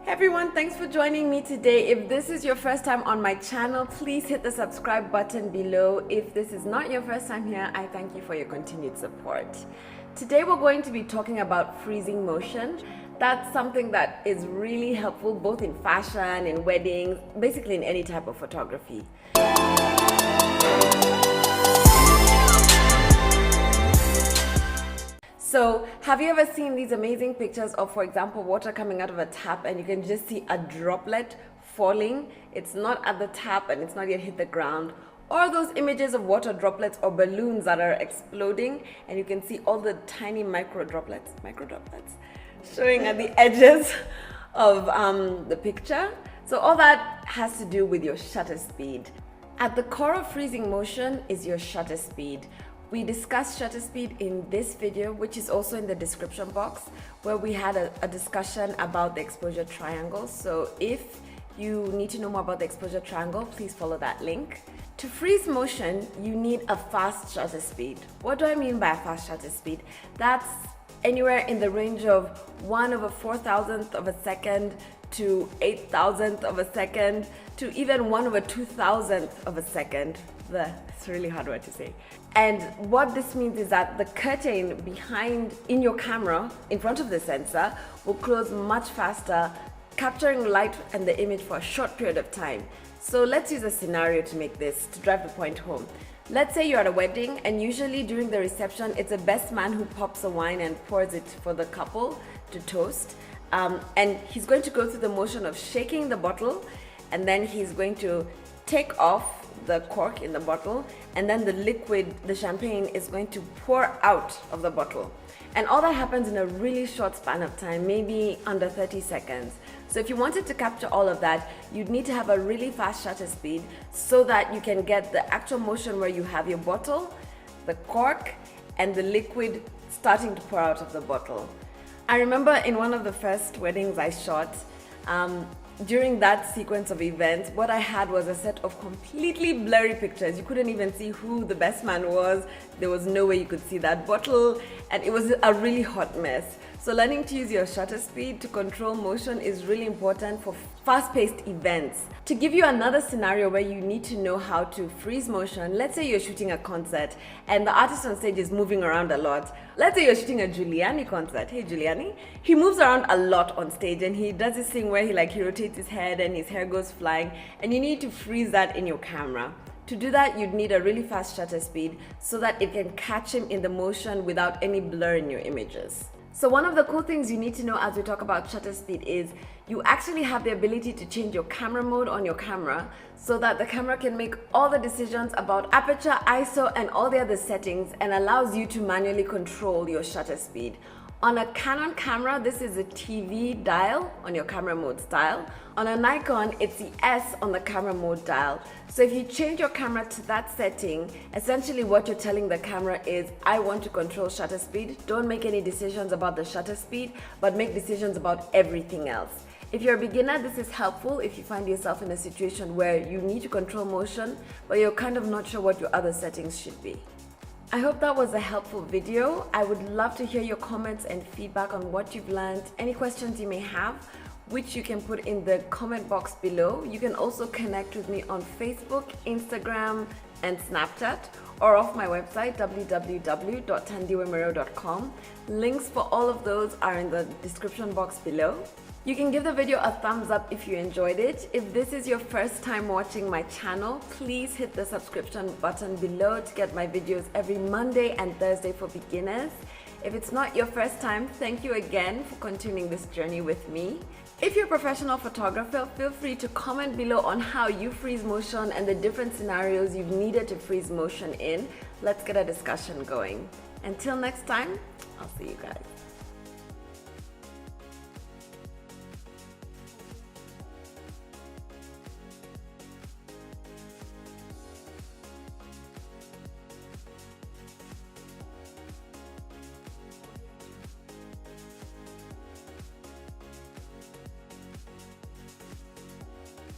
Hey everyone, thanks for joining me today. If this is your first time on my channel, please hit the subscribe button below. If this is not your first time here, I thank you for your continued support. Today we're going to be talking about freezing motion. That's something that is really helpful both in fashion, in weddings, basically in any type of photography. So, have you ever seen these amazing pictures of, for example, water coming out of a tap and you can just see a droplet falling? It's not at the tap and it's not yet hit the ground. Or those images of water droplets or balloons that are exploding and you can see all the tiny micro droplets showing at the edges of the picture. So all that has to do with your shutter speed. At the core of freezing motion is your shutter speed. We discussed shutter speed in this video, which is also in the description box, where we had a discussion about the exposure triangle. So if you need to know more about the exposure triangle, please follow that link. To freeze motion, you need a fast shutter speed. What do I mean by a fast shutter speed? That's anywhere in the range of 1/4000th of a second to 8,000th of a second to even 1/2000th of a second. It's a really hard word to say. And what this means is that the curtain behind in your camera, in front of the sensor, will close much faster, capturing light and the image for a short period of time. So let's use a scenario to make this, to drive the point home. Let's say you're at a wedding and usually during the reception, it's a best man who pops a wine and pours it for the couple to toast. And he's going to go through the motion of shaking the bottle, and then he's going to take off the cork in the bottle, and then the liquid, the champagne, is going to pour out of the bottle. And all that happens in a really short span of time, maybe under 30 seconds. So if you wanted to capture all of that, you'd need to have a really fast shutter speed so that you can get the actual motion where you have your bottle, the cork, and the liquid starting to pour out of the bottle. I remember in one of the first weddings I shot, during that sequence of events, what I had was a set of completely blurry pictures. You couldn't even see who the best man was. There was no way you could see that bottle, and it was a really hot mess. So learning to use your shutter speed to control motion is really important for fast-paced events. To give you another scenario where you need to know how to freeze motion, let's say you're shooting a concert and the artist on stage is moving around a lot. Let's say you're shooting a Giuliani concert. Hey Giuliani. He moves around a lot on stage and he does this thing where he rotates his head and his hair goes flying, and you need to freeze that in your camera. To do that, you'd need a really fast shutter speed so that it can catch him in the motion without any blur in your images. So one of the cool things you need to know as we talk about shutter speed is you actually have the ability to change your camera mode on your camera so that the camera can make all the decisions about aperture, ISO, and all the other settings, and allows you to manually control your shutter speed. On a Canon camera, this is a TV dial on your camera mode style. On a Nikon, it's the S on the camera mode dial. So if you change your camera to that setting, essentially what you're telling the camera is, I want to control shutter speed. Don't make any decisions about the shutter speed, but make decisions about everything else. If you're a beginner, this is helpful if you find yourself in a situation where you need to control motion, but you're kind of not sure what your other settings should be. I hope that was a helpful video. I would love to hear your comments and feedback on what you've learned, any questions you may have, which you can put in the comment box below. You can also connect with me on Facebook, Instagram, and Snapchat, or off my website, www.tandiwemero.com. Links for all of those are in the description box below. You can give the video a thumbs up if you enjoyed it. If this is your first time watching my channel, please hit the subscription button below to get my videos every Monday and Thursday for beginners. If it's not your first time, thank you again for continuing this journey with me. If you're a professional photographer, feel free to comment below on how you freeze motion and the different scenarios you've needed to freeze motion in. Let's get a discussion going. Until next time, I'll see you guys.